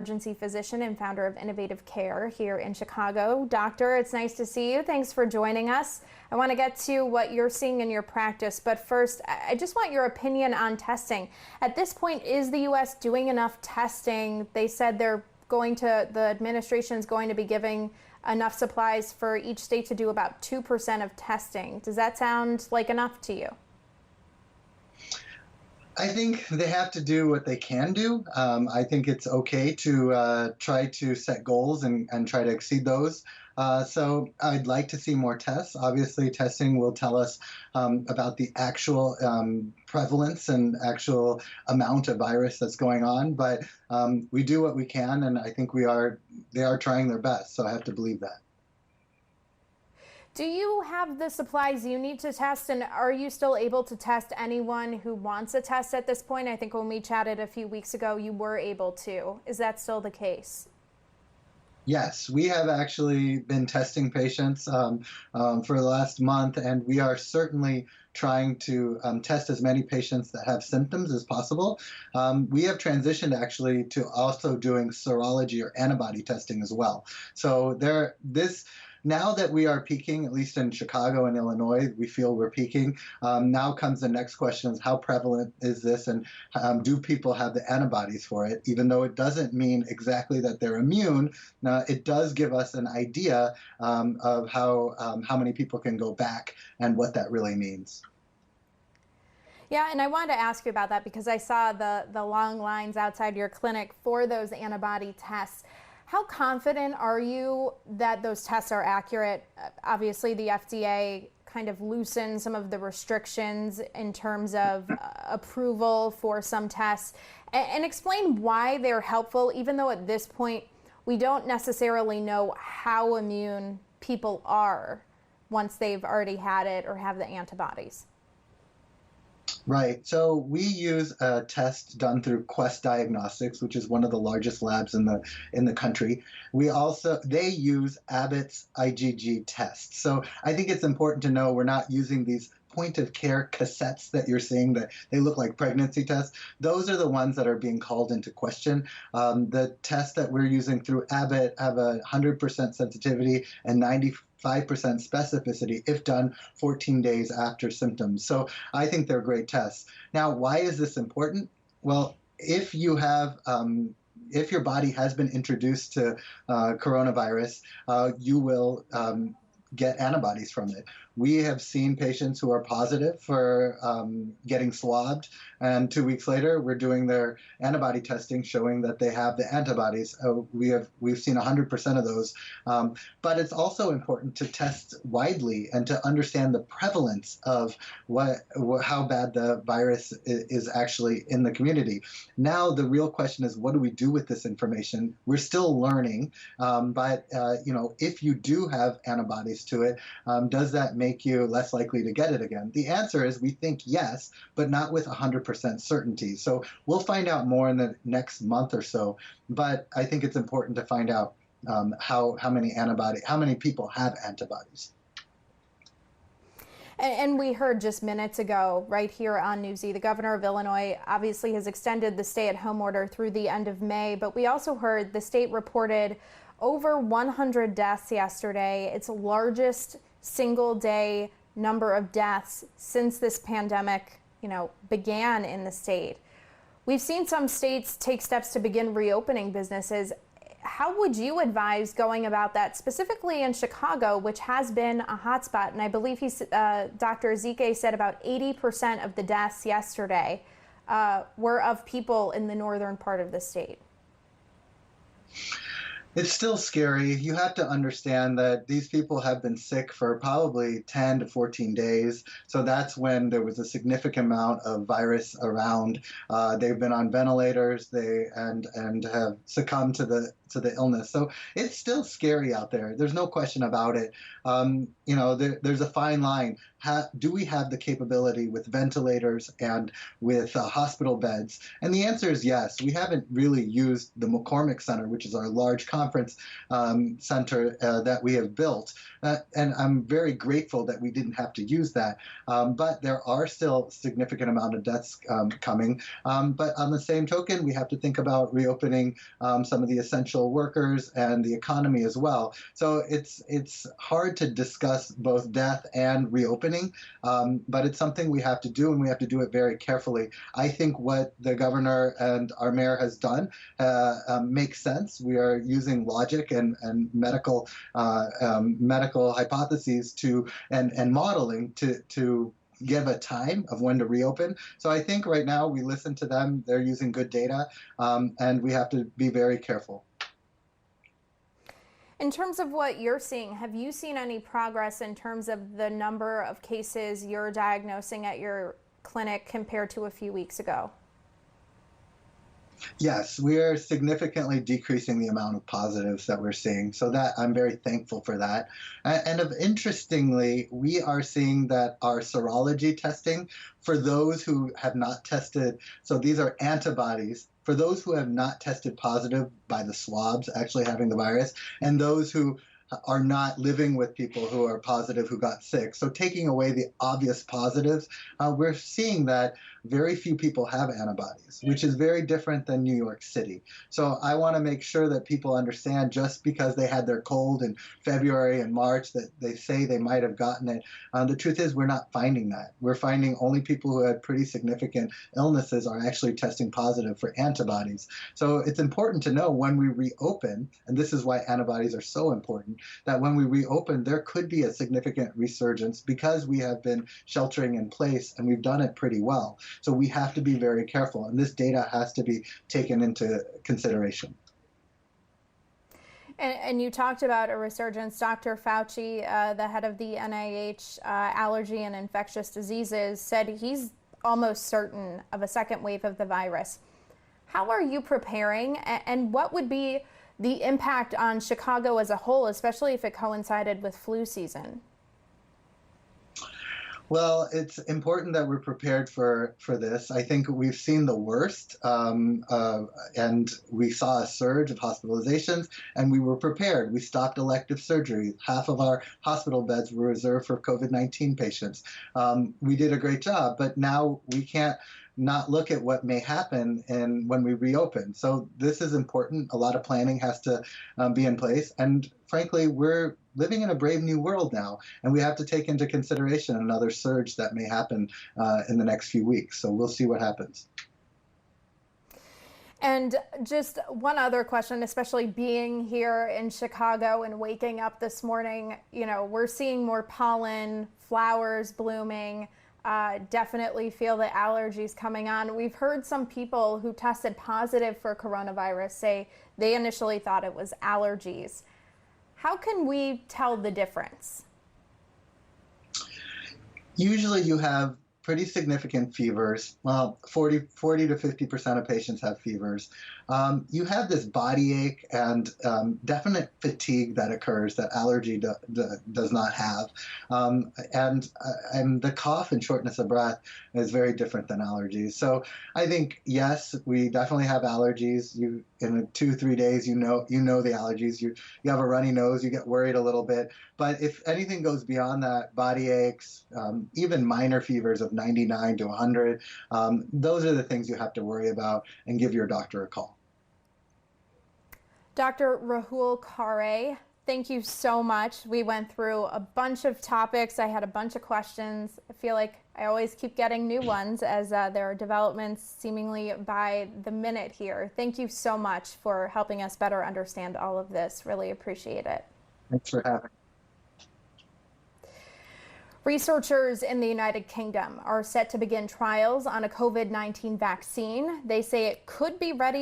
Emergency physician and founder of Innovative Care here in Chicago. Doctor, it's nice to see you. Thanks for joining us. I want to get to what you're seeing in your practice, but first, I just want your opinion on testing. At this point, is the U.S. doing enough testing? They said the administration is going to be giving enough supplies for each state to do about 2% of testing. Does that sound like enough to you? I think they have to do what they can do. I think it's okay to try to set goals and try to exceed those. So I'd like to see more tests. Obviously, testing will tell us about the actual prevalence and actual amount of virus that's going on. But we do what we can, and I think they are trying their best. So I have to believe that. Do you have the supplies you need to test, and are you still able to test anyone who wants a test at this point? I think when we chatted a few weeks ago, you were able to. Is that still the case? Yes, we have actually been testing patients for the last month, and we are certainly trying to test as many patients that have symptoms as possible. We have transitioned actually to also doing serology or antibody testing as well. So now that we are peaking, at least in Chicago and Illinois, we feel we're peaking. Now comes the next question: is how prevalent is this, and do people have the antibodies for it? Even though it doesn't mean exactly that they're immune, it does give us an idea of how many people can go back and what that really means. Yeah, and I wanted to ask you about that because I saw the long lines outside your clinic for those antibody tests. How confident are you that those tests are accurate? Obviously, the FDA kind of loosened some of the restrictions in terms of approval for some tests. And explain why they're helpful, even though at this point we don't necessarily know how immune people are once they've already had it or have the antibodies. Right. So we use a test done through Quest Diagnostics, which is one of the largest labs in the country. They use Abbott's IgG test. So I think it's important to know we're not using these point of care cassettes that you're seeing that they look like pregnancy tests. Those are the ones that are being called into question. The tests that we're using through Abbott have 100% sensitivity and 95% specificity if done 14 days after symptoms. So I think they're great tests. Now, why is this important? Well, if your body has been introduced to coronavirus, you will get antibodies from it. We have seen patients who are positive for getting swabbed, and 2 weeks later, we're doing their antibody testing, showing that they have the antibodies. We've seen 100% of those. But it's also important to test widely and to understand the prevalence of how bad the virus is actually in the community. Now, the real question is, what do we do with this information? We're still learning, but if you do have antibodies to it, does that make you less likely to get it again? The answer is we think yes, but not with 100% certainty. So we'll find out more in the next month or so. But I think it's important to find out how many people have antibodies. And we heard just minutes ago, right here on Newsy, the governor of Illinois obviously has extended the stay-at-home order through the end of May. But we also heard the state reported over 100 deaths yesterday. Its largest single-day number of deaths since this pandemic, began in the state. We've seen some states take steps to begin reopening businesses. How would you advise going about that, specifically in Chicago, which has been a hotspot? And I believe Dr. Ezike said about 80% of the deaths yesterday were of people in the northern part of the state. It's still scary. You have to understand that these people have been sick for probably 10 to 14 days. So that's when there was a significant amount of virus around. They've been on ventilators and have succumbed to the illness. So it's still scary out there. There's no question about it. There's a fine line. do we have the capability with ventilators and with hospital beds? And the answer is yes. We haven't really used the McCormick Center, which is our large conference center that we have built. And I'm very grateful that we didn't have to use that. But there are still significant amount of deaths coming. But on the same token, we have to think about reopening some of the essential workers and the economy as well. So it's hard to discuss both death and reopening, but it's something we have to do, and we have to do it very carefully. I think what the governor and our mayor has done makes sense. We are using logic and medical hypotheses and modeling to give a time of when to reopen. So I think right now we listen to them. They're using good data, and we have to be very careful. In terms of what you're seeing, have you seen any progress in terms of the number of cases you're diagnosing at your clinic compared to a few weeks ago? Yes, we are significantly decreasing the amount of positives that we're seeing. So that I'm very thankful for that. And interestingly, we are seeing that our serology testing for those who have not tested, so these are antibodies, for those who have not tested positive by the swabs actually having the virus, and those who are not living with people who are positive who got sick. So taking away the obvious positives, we're seeing that very few people have antibodies, which is very different than New York City. So I want to make sure that people understand just because they had their cold in February and March that they say they might have gotten it. The truth is we're not finding that. We're finding only people who had pretty significant illnesses are actually testing positive for antibodies. So it's important to know when we reopen, and this is why antibodies are so important, that when we reopen, there could be a significant resurgence because we have been sheltering in place and we've done it pretty well. So we have to be very careful, and this data has to be taken into consideration. And you talked about a resurgence. Dr. Fauci, the head of the NIH Allergy and Infectious Diseases, said he's almost certain of a second wave of the virus. How are you preparing, and what would be the impact on Chicago as a whole, especially if it coincided with flu season? Well, it's important that we're prepared for this. I think we've seen the worst, and we saw a surge of hospitalizations, and we were prepared. We stopped elective surgery. Half of our hospital beds were reserved for COVID-19 patients. We did a great job, but now we can't not look at what may happen and when we reopen. So this is important. A lot of planning has to be in place. And frankly, we're living in a brave new world now, and we have to take into consideration another surge that may happen in the next few weeks. So we'll see what happens. And just one other question, especially being here in Chicago and waking up this morning, you know, we're seeing more pollen, flowers blooming. Definitely feel the allergies coming on. We've heard some people who tested positive for coronavirus say they initially thought it was allergies. How can we tell the difference? Usually you have pretty significant fevers. Well, 40 to 50% of patients have fevers. You have this body ache and definite fatigue that occurs that allergy does not have. And the cough and shortness of breath is very different than allergies. So I think, yes, we definitely have allergies. In 2-3 days, you know the allergies. You have a runny nose, you get worried a little bit. But if anything goes beyond that, body aches, even minor fevers of 99 to 100, those are the things you have to worry about and give your doctor a call. Dr. Rahul Khare, thank you so much. We went through a bunch of topics. I had a bunch of questions. I feel like I always keep getting new ones as there are developments seemingly by the minute here. Thank you so much for helping us better understand all of this. Really appreciate it. Thanks for having me. Researchers in the United Kingdom are set to begin trials on a COVID-19 vaccine. They say it could be ready